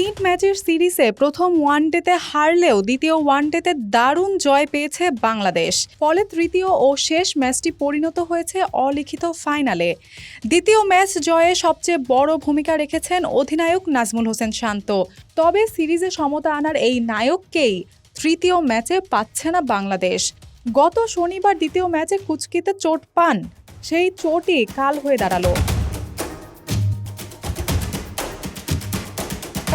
তিন ম্যাচের সিরিজে প্রথম ওয়ানডেতে হারলেও দ্বিতীয় ওয়ানডেতে দারুণ জয় পেয়েছে বাংলাদেশ। ফলে তৃতীয় ও শেষ ম্যাচটি পরিণত হয়েছে অলিখিত ফাইনালে। দ্বিতীয় ম্যাচ জয়ে সবচেয়ে বড় ভূমিকা রেখেছেন অধিনায়ক নাজমুল হোসেন শান্ত। তবে সিরিজে সমতা আনার এই নায়ককেই তৃতীয় ম্যাচে পাচ্ছে না বাংলাদেশ। গত শনিবার দ্বিতীয় ম্যাচে কুঁচকিতে চোট পান, সেই চোটই কাল হয়ে দাঁড়ালো।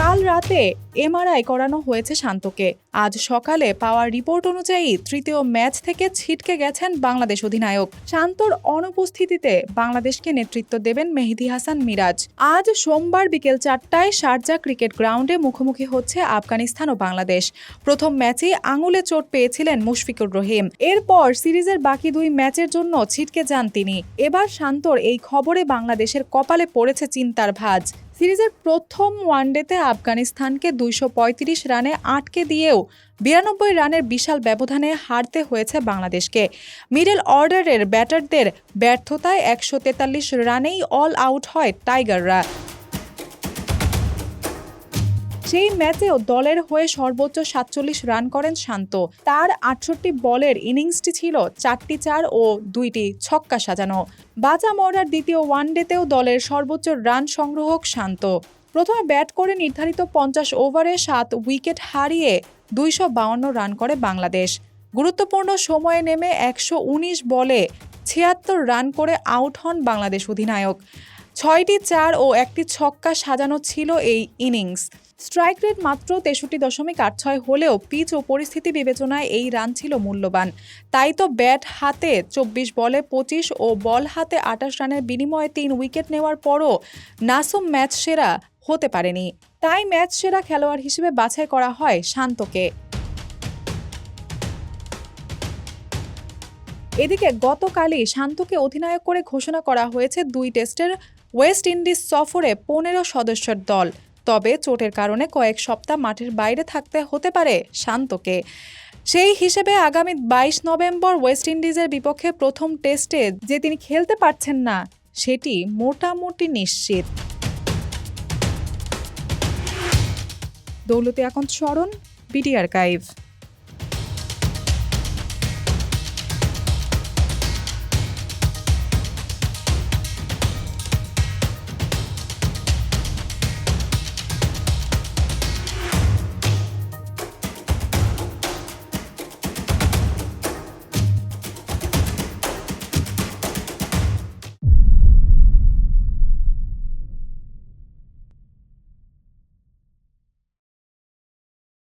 কাল রাতে এমআরআই করানো হয়েছে শান্তকে। আজ সকালে পাওয়া রিপোর্ট অনুযায়ী তৃতীয় ম্যাচ থেকে ছিটকে গেছেন বাংলাদেশ অধিনায়ক। শান্তর অনুপস্থিতিতে বাংলাদেশকে নেতৃত্ব দেবেন মেহেদী হাসান মিরাজ। আজ সোমবার বিকেল 4টায় শারজা ক্রিকেট গ্রাউন্ডে মুখোমুখি হচ্ছে আফগানিস্তান ও বাংলাদেশ। প্রথম ম্যাচেই আঙুলে চোট পেয়েছিলেন মুশফিকুর রহিম। এরপর সিরিজের বাকি দুই ম্যাচের জন্য ছিটকে যান তিনি। এবার শান্তর এই খবরে বাংলাদেশের কপালে পড়েছে চিন্তার ভাঁজ। সিরিজের প্রথম ওয়ানডেতে আফগানিস্তানকে 235 রানে আটকে দিয়েও 92 রানের বিশাল ব্যবধানে হারতে হয়েছে বাংলাদেশকে। মিডল অর্ডারের ব্যাটারদের ব্যর্থতায় 143 রানেই অল আউট হয় টাইগাররা। সেই ম্যাচেও দলের হয়ে সর্বোচ্চ 47 রান করেন শান্ত। তার 68 বলের ইনিংসটি ছিল 4টি 4 ও 2টি ছক্কা সাজানো। বাঁচা মরার দ্বিতীয় ওয়ানডেতেও দলের সর্বোচ্চ রান সংগ্রাহক শান্ত। প্রথমে ব্যাট করে নির্ধারিত 50 ওভারে 7 উইকেট হারিয়ে 252 রান করে বাংলাদেশ। গুরুত্বপূর্ণ সময়ে নেমে 119 বলে 76 রান করে আউট হন বাংলাদেশ অধিনায়ক। 6টি 4 ও 1টি ছক্কা সাজানো ছিল এই ইনিংস। স্ট্রাইক রেট মাত্র 63.86 হলেও পিচ ও পরিস্থিতি বিবেচনায় এই রান ছিল মূল্যবান। তাই তো ব্যাট হাতে 24 বলে 25 ও বল হাতে 28 রানের বিনিময়ে 3 উইকেট নেওয়ার পরও নাসুম ম্যাচ সেরা হতে পারেনি। তাই ম্যাচ সেরা খেলোয়াড় হিসেবে বাছাই করা হয় শান্তকে। এদিকে গতকালই শান্তকে অধিনায়ক করে ঘোষণা করা হয়েছে 2 টেস্টের ওয়েস্ট ইন্ডিজ সফরে 15 সদস্যের দল। তবে চোটের কারণে কয়েক সপ্তাহ মাঠের বাইরে থাকতে হতে পারে শান্তকে। সেই হিসেবে আগামী 22 নভেম্বর ওয়েস্ট ইন্ডিজের বিপক্ষে প্রথম টেস্টে যে তিনি খেলতে পারছেন না, সেটি মোটামুটি নিশ্চিত। দৌলতে এখন স্মরণ, বিডি আর্কাইভ।